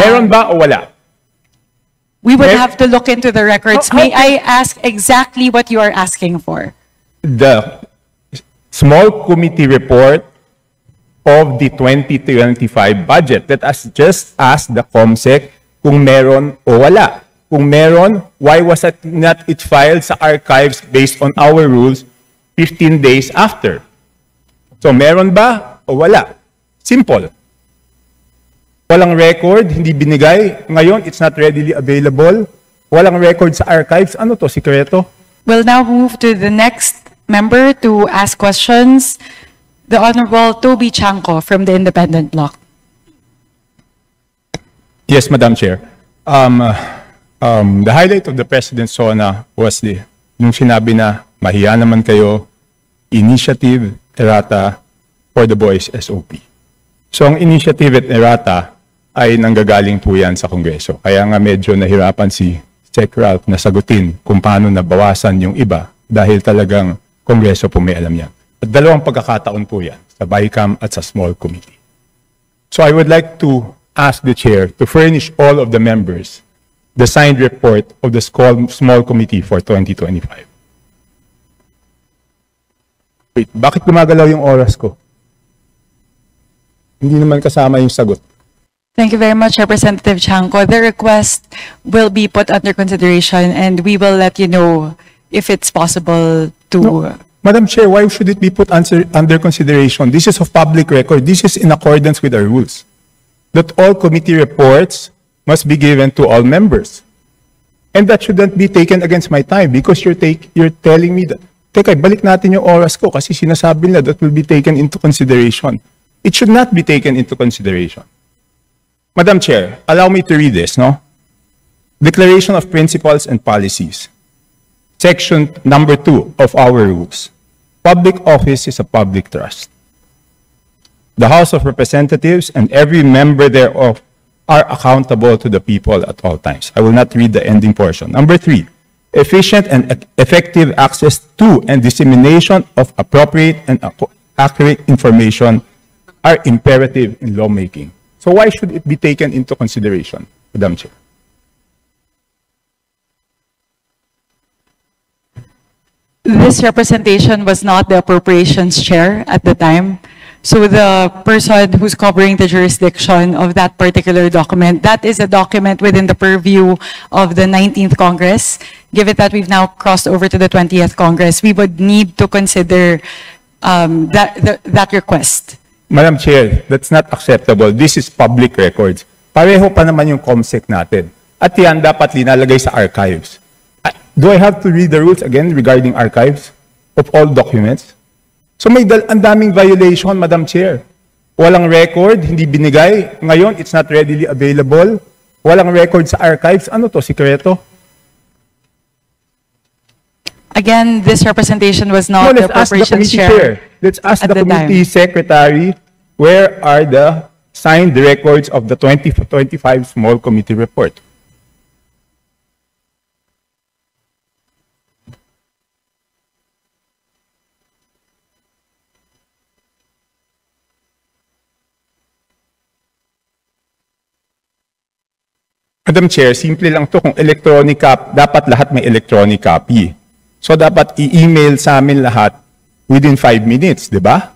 Meron ba o wala? We would have to look into the records. May I ask exactly what you are asking for? The small committee report of the 2025 budget. Let us just ask the COMSEC kung meron o wala. Kung meron, why was it not filed sa archives based on our rules 15 days after? So meron ba o wala? Simple. Walang record, hindi binigay. Ngayon, it's not readily available. Walang record sa archives. Ano to, sikreto? We'll now move to the next member to ask questions. The Honorable Toby Chanco from the Independent Bloc. Yes, Madam Chair. The highlight of the President's SONA was yung sinabi na mahiya naman kayo, initiative, errata, for the boys SOP. So ang initiative at errata ay nanggagaling po yan sa Kongreso. Kaya nga medyo nahirapan si Sec. Ralph na sagutin kung paano nabawasan yung iba dahil talagang Kongreso po may alam yan. At dalawang pagkakataon po yan, sa BICAM at sa small committee. So I would like to ask the Chair to furnish all of the members the signed report of the small committee for 2025. Wait, bakit gumagalaw yung oras ko? Hindi naman kasama yung sagot. Thank you very much, Representative Chanco. The request will be put under consideration and we will let you know if it's possible to... No. Madam Chair, why should it be put under consideration? This is of public record. This is in accordance with our rules. That all committee reports must be given to all members. And that shouldn't be taken against my time because you're telling me that, teka, balik natin yung oras ko kasi sinasabi nila that will be taken into consideration. It should not be taken into consideration. Madam Chair, allow me to read this, no? Declaration of Principles and Policies. Section number 2 of our rules. Public office is a public trust. The House of Representatives and every member thereof are accountable to the people at all times. I will not read the ending portion. Number 3, efficient and effective access to and dissemination of appropriate and accurate information are imperative in lawmaking. So why should it be taken into consideration, Madam Chair? This representation was not the appropriations chair at the time. So the person who's covering the jurisdiction of that particular document, that is a document within the purview of the 19th Congress. Given that we've now crossed over to the 20th Congress, we would need to consider that request. Madam Chair, that's not acceptable. This is public records. Pareho pa naman yung COMSEC natin. At yan dapat linalagay sa archives. Do I have to read the rules again regarding archives of all documents? So may ang daming violation, Madam Chair. Walang record, hindi binigay. Ngayon, it's not readily available. Walang record sa archives. Ano to, sikreto? Again, this representation was not the appropriations chair. Let's ask the committee secretary, where are the signed records of the 2025 small committee report? Madam Chair, simple lang to. Kung electronic copy, dapat lahat may electronic copy. So dapat i-email sa amin lahat within 5 minutes, di ba?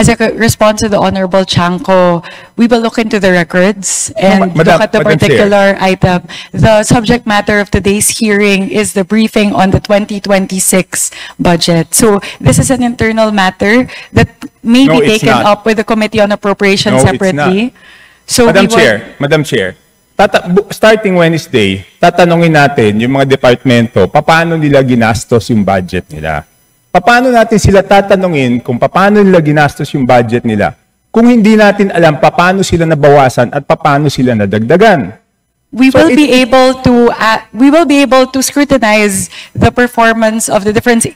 As a response to the Honorable Chanco, we will look into the records and look at the particular item. The subject matter of today's hearing is the briefing on the 2026 budget. So this is an internal matter that may be taken up with the Committee on Appropriations separately. So Madam Chair, starting Wednesday, tatanungin natin yung mga departamento, paano nila ginastos yung budget nila. Paano natin sila tatanungin kung paano nila ginastos yung budget nila kung hindi natin alam paano sila nabawasan at paano sila nadagdagan? We will be able to scrutinize the performance of the different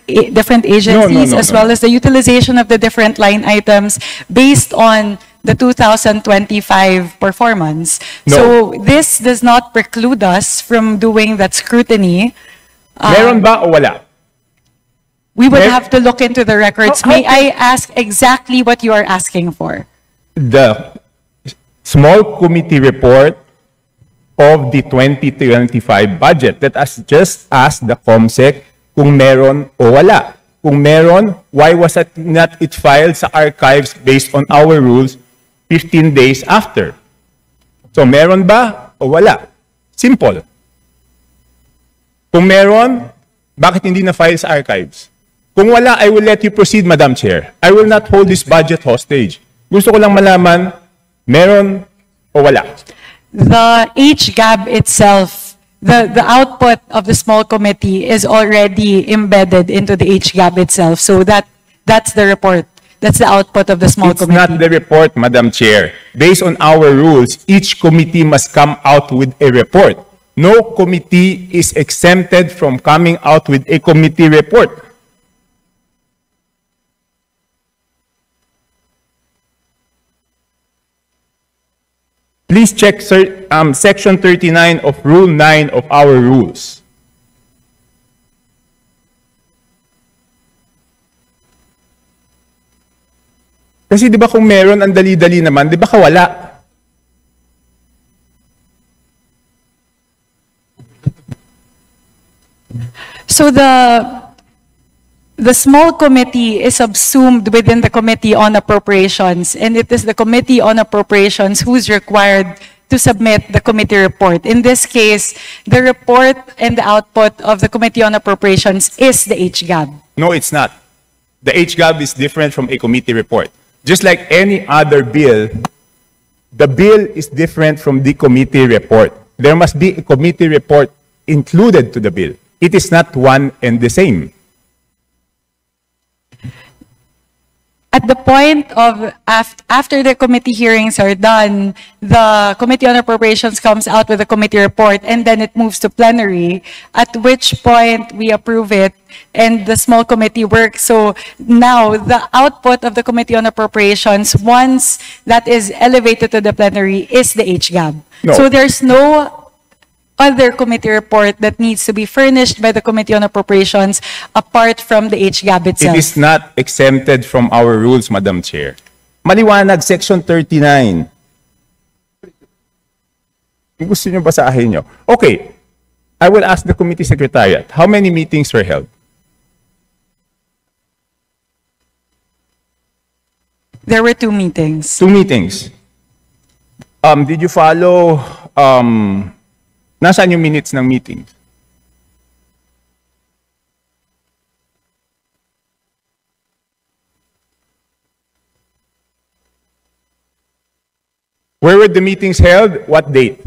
agencies as well as the utilization of the different line items based on the 2025 performance. No. So this does not preclude us from doing that scrutiny. Meron ba o wala? We would Mer- have to look into the records. How May I ask exactly what you are asking for? The small committee report of the 2025 budget. Let us just ask the COMSEC kung meron o wala. Kung meron, why was it not filed sa archives based on our rules 15 days after? So meron ba o wala? Simple. Kung meron, bakit hindi na-file sa archives? Kung wala, I will let you proceed, Madam Chair. I will not hold this budget hostage. Gusto ko lang malaman, meron o wala. The HGAB itself, the output of the small committee is already embedded into the HGAB itself. So that's the report. That's the output of the small It's committee. not the report, Madam Chair. Based on our rules, each committee must come out with a report. No committee is exempted from coming out with a committee report. Please check Section 39 of Rule 9 of our rules. Kasi di ba kung meron, ang dali-dali naman, di ba kawala? So the small committee is subsumed within the Committee on Appropriations, and it is the Committee on Appropriations who's required to submit the committee report. In this case, the report and the output of the Committee on Appropriations is the HGAB. No, it's not. The HGAB is different from a committee report. Just like any other bill, the bill is different from the committee report. There must be a committee report included to the bill. It is not one and the same. At the point of, after the committee hearings are done, the Committee on Appropriations comes out with a committee report, and then it moves to plenary, at which point we approve it, and the small committee works. So now, the output of the Committee on Appropriations, once that is elevated to the plenary, is the HGAB. No. So there's no other committee report that needs to be furnished by the Committee on Appropriations apart from the HGAB itself. It is not exempted from our rules, Madam Chair. Maliwanag, Section 39. Kung gusto nyo basahin nyo. Okay, I will ask the committee secretariat, how many meetings were held? There were 2 meetings. 2 meetings. Did you follow, nasaan yung minutes ng meetings? Where were the meetings held? What date?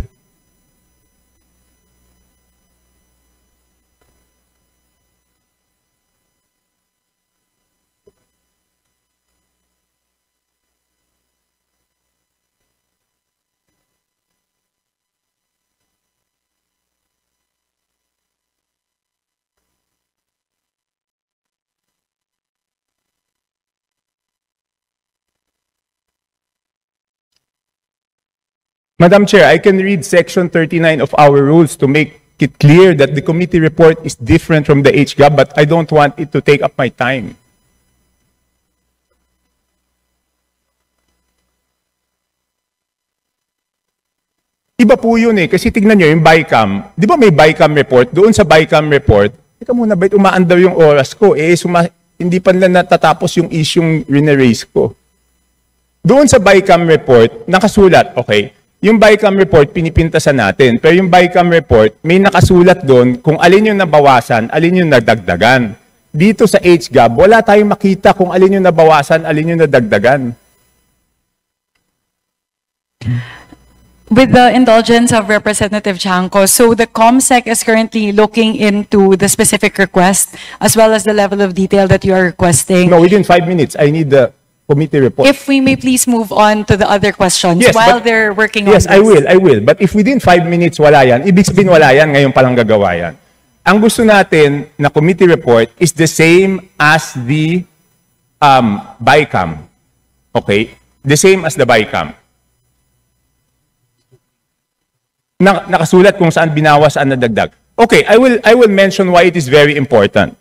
Madam Chair, I can read Section 39 of our rules to make it clear that the committee report is different from the HGAB, but I don't want it to take up my time. Iba po yun eh, kasi tignan nyo yung BICAM. Di ba may BICAM report? Doon sa BICAM report, teka muna, ba't umaandar yung oras ko? Hindi pa nila natatapos yung isyong rineraise ko. Doon sa BICAM report, nakasulat, okay, yung BICAM report, pinipintasan natin. Pero yung BICAM report, may nakasulat doon kung alin yung nabawasan, alin yung nadagdagan. Dito sa HGAB, wala tayong makita kung alin yung nabawasan, alin yung nadagdagan. With the indulgence of Representative Chanco, so the COMSEC is currently looking into the specific request as well as the level of detail that you are requesting. No, within 5 minutes, I need the committee report. If we may please move on to the other questions Yes, while but- they're working on Yes, this. I will. But if within 5 minutes wala yan, ibig sabihin wala yan, ngayon palang gagawa yan. Ang gusto natin na committee report is the same as the BICAM. Okay? the same as the BICAM. Nakasulat kung saan binawas, saan nadagdag. Okay, I will mention why it is very important.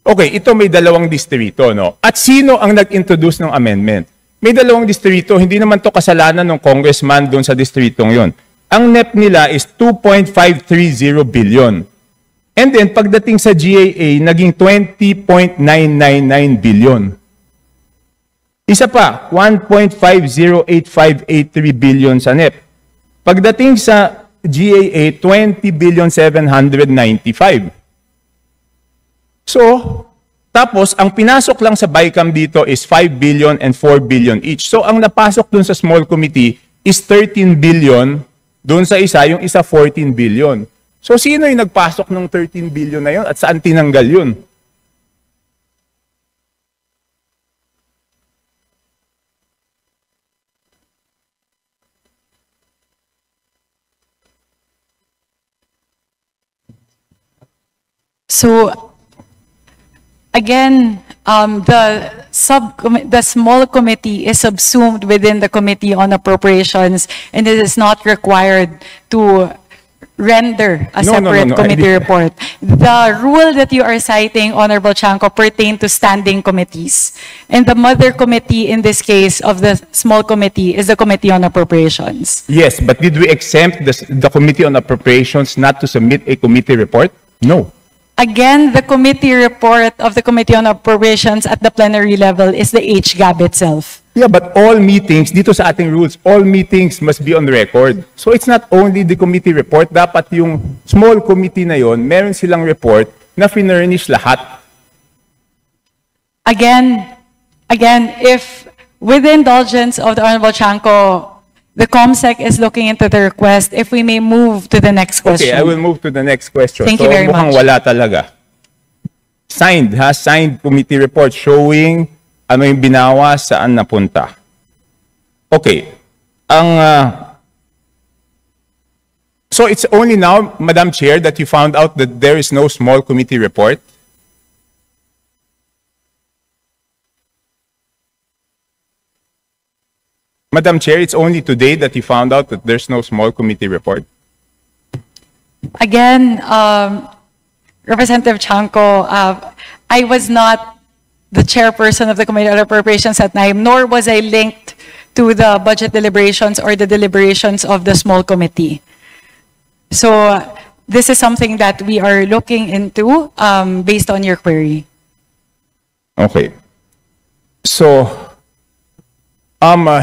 Okay, ito may dalawang distrito, no? At sino ang nag-introduce ng amendment? May dalawang distrito, hindi naman to kasalanan ng congressman doon sa distritong yon. Ang NEP nila is 2.530 billion. And then, pagdating sa GAA, naging 20.999 billion. Isa pa, 1.508583 billion sa NEP. Pagdating sa GAA, 20.795. So, tapos, ang pinasok lang sa BICAM dito is 5 billion and 4 billion each. So, ang napasok dun sa small committee is 13 billion. Dun sa isa, yung isa 14 billion. So, sino yung nagpasok ng 13 billion na yun at saan tinanggal yun? So, again, the small committee is subsumed within the Committee on Appropriations, and it is not required to render a separate committee report. The rule that you are citing, Honorable Chanco, pertain to standing committees. And the mother committee in this case of the small committee is the Committee on Appropriations. Yes, but did we exempt the Committee on Appropriations not to submit a committee report? No. Again, the committee report of the Committee on Appropriations at the plenary level is the HGAB itself. Yeah, but all meetings, dito sa ating rules, all meetings must be on record. So it's not only the committee report, dapat yung small committee na yon, meron silang report na finurnish lahat. Again, if with the indulgence of the Honorable Chanco, the COMSEC is looking into the request, if we may move to the next question. Okay, I will move to the next question. Thank you very much. Mukhang wala talaga. Signed, signed committee report showing ano yung binawa, saan napunta. Okay. So it's only now, Madam Chair, that you found out that there is no small committee report? Madam Chair, it's only today that you found out that there's no small committee report? Again, Representative Chanco, I was not the chairperson of the Committee on Appropriations at NIME, nor was I linked to the budget deliberations or the deliberations of the small committee. So this is something that we are looking into based on your query. Okay. So,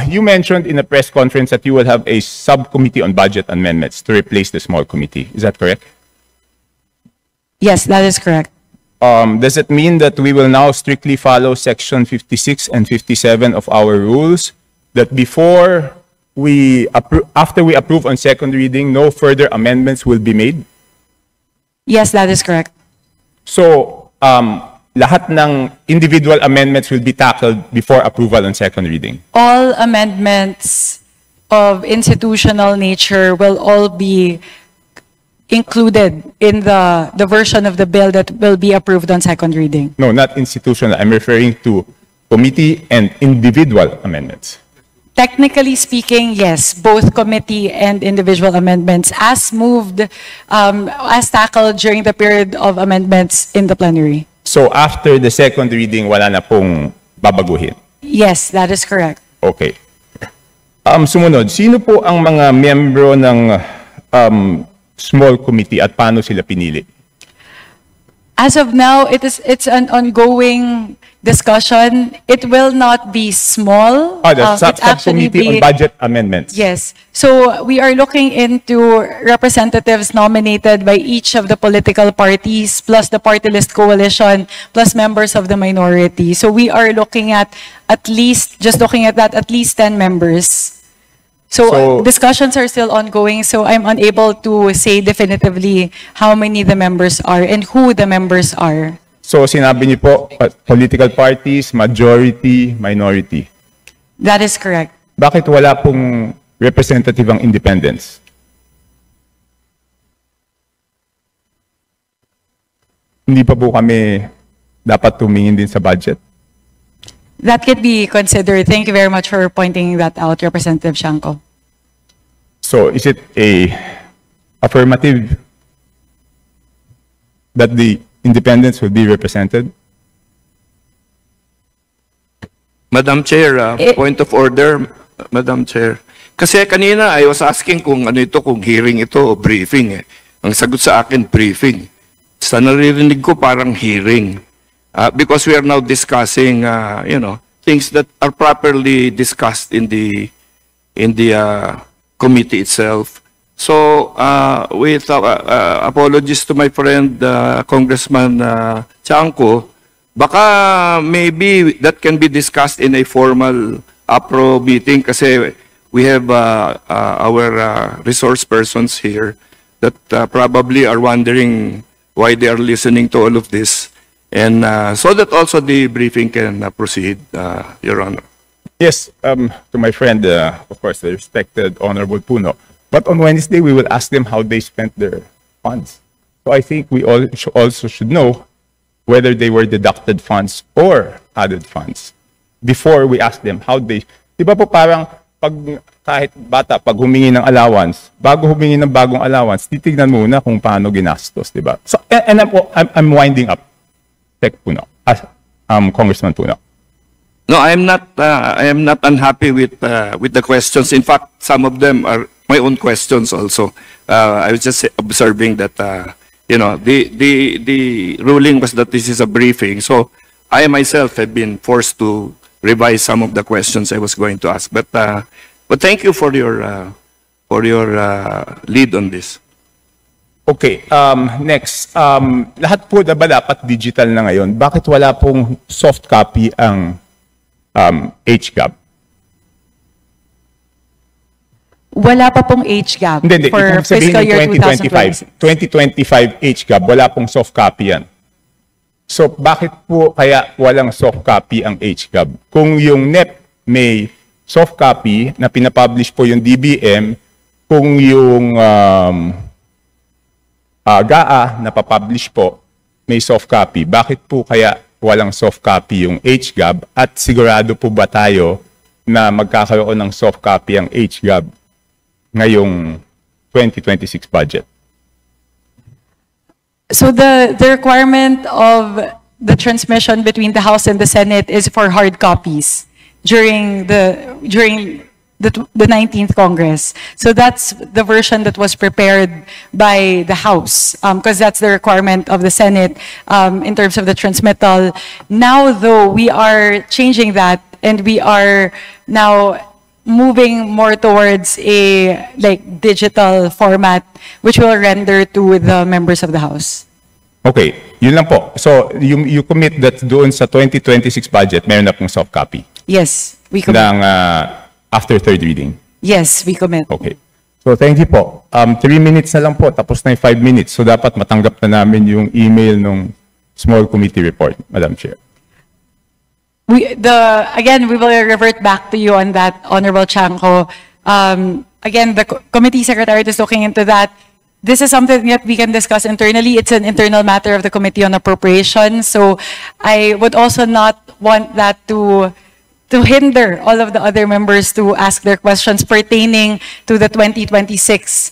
you mentioned in a press conference that you will have a subcommittee on budget amendments to replace the small committee. Is that correct? Yes, that is correct. Does it mean that we will now strictly follow section 56 and 57 of our rules, that before after we approve on second reading, no further amendments will be made? Yes, that is correct. So, lahat ng individual amendments will be tackled before approval on second reading? All amendments of institutional nature will all be included in the version of the bill that will be approved on second reading. No, not institutional. I'm referring to committee and individual amendments. Technically speaking, yes, both committee and individual amendments as moved, as tackled during the period of amendments in the plenary. So after the second reading, wala na pong babaguhin? Yes, that is correct. Okay. Sumunod, sino po ang mga miyembro ng small committee at paano sila pinili? As of now, it's an ongoing discussion. It will not be small. The subcommittee on budget amendments. Yes. So we are looking into representatives nominated by each of the political parties, plus the party list coalition, plus members of the minority. So we are looking at least 10 members. So discussions are still ongoing, so I'm unable to say definitively how many the members are and who the members are. So sinabi niyo po, political parties, majority, minority. That is correct. Bakit wala pong representative ang independents? Hindi pa po kami dapat tumingin din sa budget? That could be considered. Thank you very much for pointing that out, Representative Shanko. So is it a affirmative that the independents will be represented? Madam Chair, point of order, Madam Chair. Kasi kanina I was asking kung ano ito, kung hearing ito o briefing. Ang sagot sa akin, briefing. Sa naririnig ko parang hearing. Because we are now discussing, things that are properly discussed in the committee itself. So, with apologies to my friend Congressman Chanco, baka maybe that can be discussed in a formal APRO meeting kasi we have our resource persons here that probably are wondering why they are listening to all of this. And so that also the briefing can proceed, Your Honor. Yes, to my friend, of course, the respected Honorable Puno. But on Wednesday, we will ask them how they spent their funds. So I think we also should know whether they were deducted funds or added funds before we ask them how they... Di ba po parang kahit bata, pag humingi ng allowance, bago humingi ng bagong allowance, titignan muna kung paano ginastos, di ba? So, and I'm winding up. Tech Puno, Congressman Puno. No, I am not unhappy with the questions. In fact, some of them are my own questions also. I was just observing that the ruling was that this is a briefing. So I myself have been forced to revise some of the questions I was going to ask. But thank you for your lead on this. Okay, next. Lahat po ba dapat digital na ngayon? Bakit wala pong soft copy ang HGAB? Wala pa pong HGAB Hindi. for Ibig sabihin fiscal year ng 2025 HGAB, wala pong soft copy yan. So, bakit po kaya walang soft copy ang HGAB? Kung yung NEP may soft copy na pinapublish po yung DBM, kung yung GAA na papublish po may soft copy, bakit po kaya walang soft copy yung HGAB at sigurado po ba tayo na magkakaroon ng soft copy ang HGAB ngayong 2026 budget? So the requirement of the transmission between the House and the Senate is for hard copies during the 19th Congress. So that's the version that was prepared by the House, because that's the requirement of the Senate in terms of the transmittal. Now, though, we are changing that, and we are now moving more towards a digital format, which will render to the members of the House. Okay, yun lang po. So, you commit that doon sa 2026 budget, meron na pong soft copy? Yes, we commit. Ng after third reading? Yes, we commit. Okay. So, thank you po. 3 minutes na lang po, tapos na yung 5 minutes. So, dapat matanggap na namin yung email ng small committee report, Madam Chair. Again, we will revert back to you on that, Honorable Chanco. Again, the committee secretariat is looking into that. This is something that we can discuss internally. It's an internal matter of the Committee on Appropriations. So I would also not want that to hinder all of the other members to ask their questions pertaining to the 2026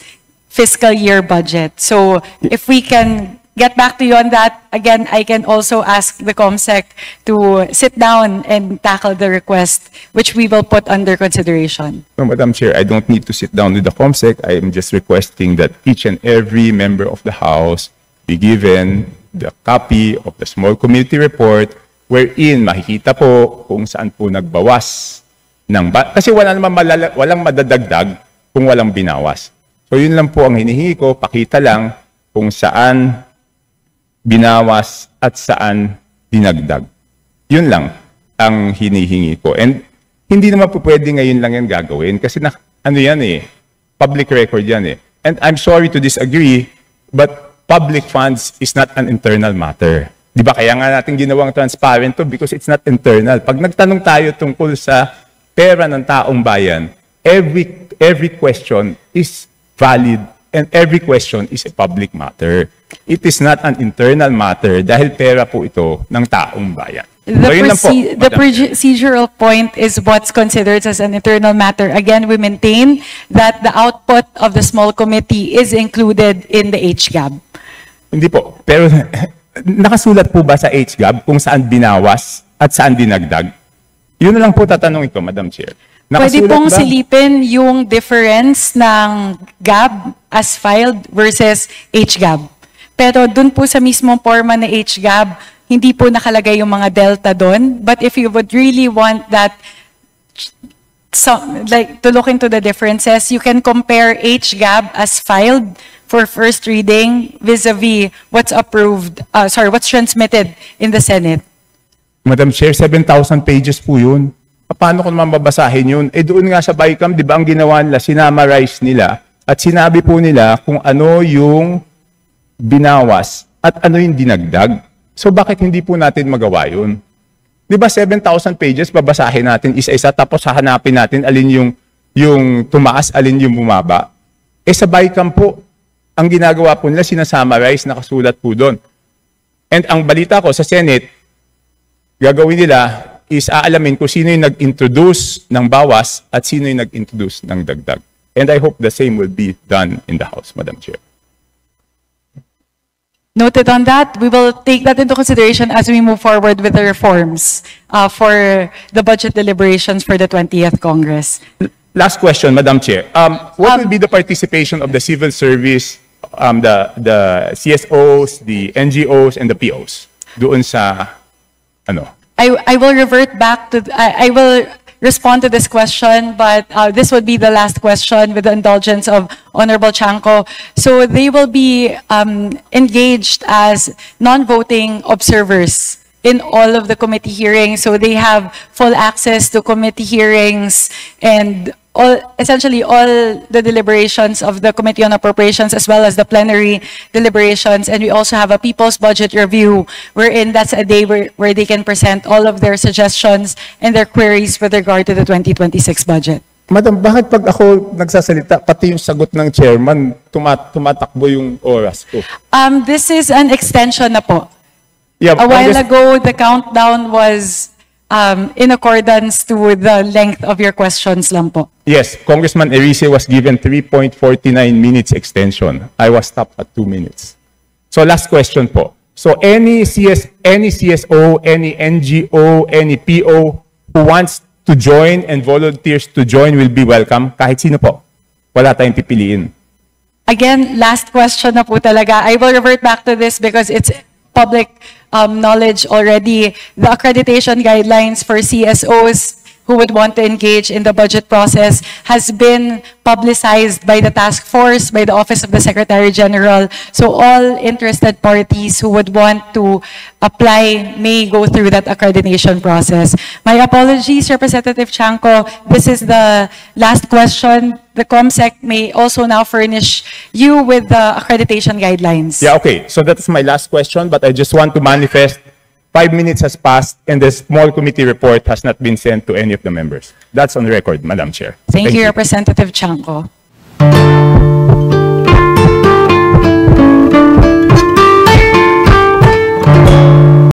fiscal year budget. So if we can get back to you on that, again, I can also ask the COMSEC to sit down and tackle the request, which we will put under consideration. So, Madam Chair, I don't need to sit down with the COMSEC. I am just requesting that each and every member of the House be given the copy of the small committee report wherein makikita po kung saan po nagbawas ng kasi walang madadagdag kung walang binawas. So yun lang po ang hinihingi ko, pakita lang kung saan binawas at saan dinagdag. Yun lang ang hinihingi ko. And hindi naman po pwede ngayon lang yan gagawin kasi public record yan eh. And I'm sorry to disagree, but public funds is not an internal matter. Di ba kaya nga natin ginawang transparent to because it's not internal. Pag nagtanong tayo tungkol sa pera ng taong bayan, every question is valid and every question is a public matter. It is not an internal matter dahil pera po ito ng taong bayan. So, yun lang po, The Madam Chair. procedural point is what's considered as an internal matter. Again, we maintain that the output of the small committee is included in the HGAB. Hindi po. Pero nakasulat po ba sa HGAB kung saan binawas at saan dinagdag? Yun na lang po tatanungin ko, Madam Chair. Pwede Nakasulat pong ba? silipin yung difference ng GAB as filed versus HGAB. Pero dun po sa mismong forma na HGAB, hindi po nakalagay yung mga delta doon. But if you would really want that, to look into the differences, you can compare HGAB as filed for first reading vis-a-vis what's what's transmitted in the Senate. Madam Chair, 7,000 pages po yun. Paano ko naman babasahin yun? Eh doon nga sa BICAM, di ba ang ginawa nila, sinamarize nila at sinabi po nila kung ano yung binawas at ano yung dinagdag. So bakit hindi po natin magawa yun? Di ba 7,000 pages, babasahin natin isa-isa tapos hahanapin natin alin yung tumaas, alin yung bumaba. Eh sa BICAM po, ang ginagawa po nila, sinasummarize, nakasulat po doon. And ang balita ko sa Senate, gagawin nila is aalamin kung sino yung nag-introduce ng bawas at sino yung nag-introduce ng dagdag. And I hope the same will be done in the House, Madam Chair. Noted on that, we will take that into consideration as we move forward with the reforms for the budget deliberations for the 20th Congress. Last question, Madam Chair. What will be the participation of the civil service, the CSOs, the NGOs, and the POs doon sa ano? I will revert back to, I will respond to this question, but this would be the last question with the indulgence of Honorable Chanco. So they will be engaged as non-voting observers in all of the committee hearings. So they have full access to committee hearings and essentially all the deliberations of the Committee on Appropriations as well as the plenary deliberations. And we also have a People's Budget Review wherein that's a day where they can present all of their suggestions and their queries with regard to the 2026 budget. Madam, bakit pag ako nagsasalita, pati yung sagot ng chairman, tumatakbo yung oras ko? This is an extension na po. Yeah, A while ago, the countdown was in accordance to the length of your questions lang po. Yes, Congressman Erice was given 3.49 minutes extension. I was stopped at 2 minutes. So last question po. So any CSO, any NGO, any PO who wants to join and volunteers to join will be welcome. Kahit sino po. Wala tayong pipiliin. Again, last question na po talaga. I will revert back to this because it's public knowledge already. The accreditation guidelines for CSOs who would want to engage in the budget process has been publicized by the task force, by the Office of the Secretary General. So all interested parties who would want to apply may go through that accreditation process. My apologies, Representative Chanco. This is the last question. The COMSEC may also now furnish you with the accreditation guidelines. Yeah, okay. So that's my last question, but I just want to manifest 5 minutes has passed and the small committee report has not been sent to any of the members. That's on record, Madam Chair. Thank you, Representative Chanco.